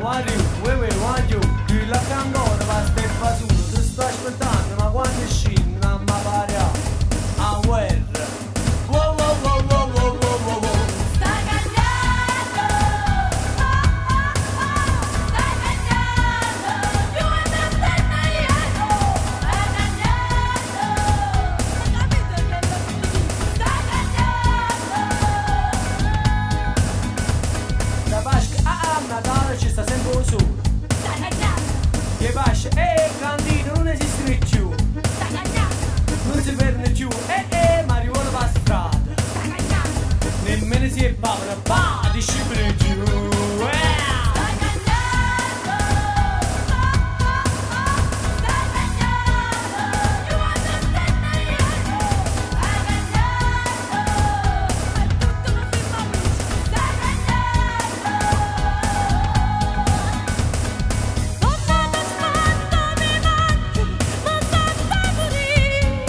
Wari, we want you. Tu la candora, va steppa su. Ti sto aspettando, ma quando scendi, non mi pare a guerra. Wow, wow, wow, wow, wow, wow, wow, wow. Stai cagnando, stai cagnando, più è da stennaiato, stai cagnando, capito che lo dici? Stai cagnando. Da Pasqua a Natale ci sta sempre un sole. Stai cagnando, Che Pasqua, Candino non esiste più. stai cagnando, Non si ferma più, Marijuana va strada. stai cagnando, Nemmeno si è paura, disciplina giù. stai cagnando, stai cagnando, più è da stennaiato, stai cagnando, è tutto un film a luce, stai cagnando. Donna d'aspetto mi manchi, ma senza morire.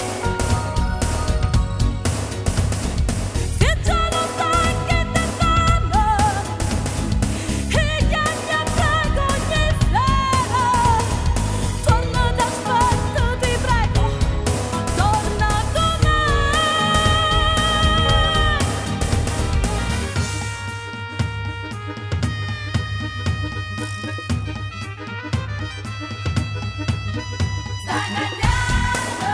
Se già lo sai che ti fanno, e gli anni a prego ogni sera. Donna d'aspetto ti prego, torna con me. Stai cagnando,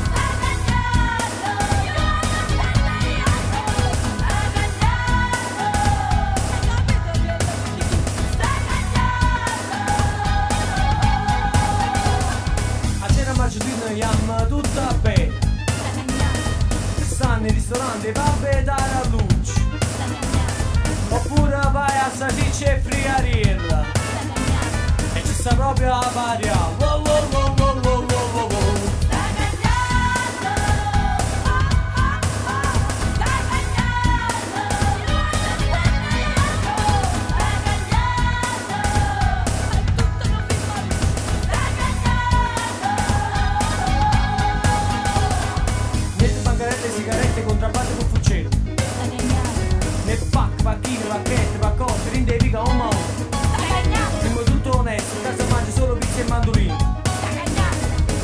stai cagnando, io non stennaiato, stai cagnando, capito che lo dici? Stai cagnando. A cena maggiorina andiamo tutta bene. Stanno in ristorante, pub e dare luce. Oppure vai a salsiccia e friariella. E ci sta proprio a variare. Wow, wow, wow, wow, wow, wow, wow, wow. Stai cagnando, stai cagnando, io non stennaiato, stai cagnando, è tutto un film a luce, stai cagnando. Niente bancarelle, sigarette, contrabbando con fucile. Né pacchine, pacchette, paccotte, rinde pica o mao. Siamo tutto onesto, in casa mangi solo pizza e mandolini.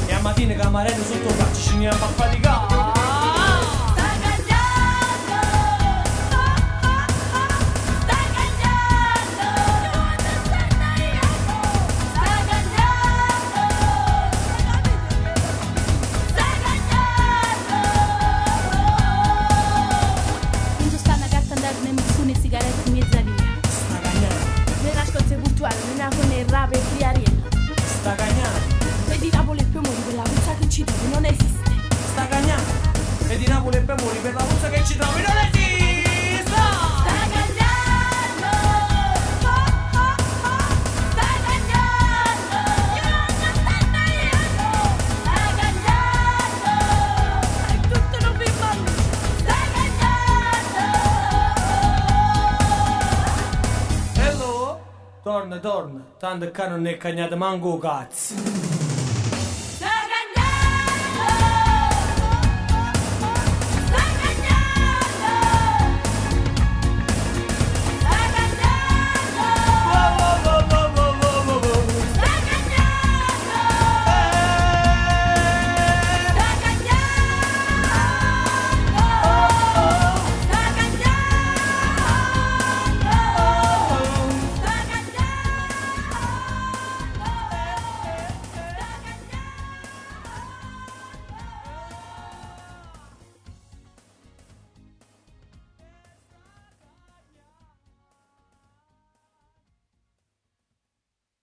E a mattina camarello sotto faccia ci andiamo a faticare. Sigarette in mezzanina, Sta cagnando, le nascoste virtuali, le nacone rape e friariella. sta cagnando, E di Napoli e Pemoli quella puzza che ci trovi non esiste. sta cagnando. E di Napoli e Pemoli per la puzza che ci trovi non esiste. Stai cagnando, stai cagnando, io non stennaiato, stai cagnando, è tutto un film a luce, stai cagnando. Hello? Torna, tanto che non è cagnato manco cazzo.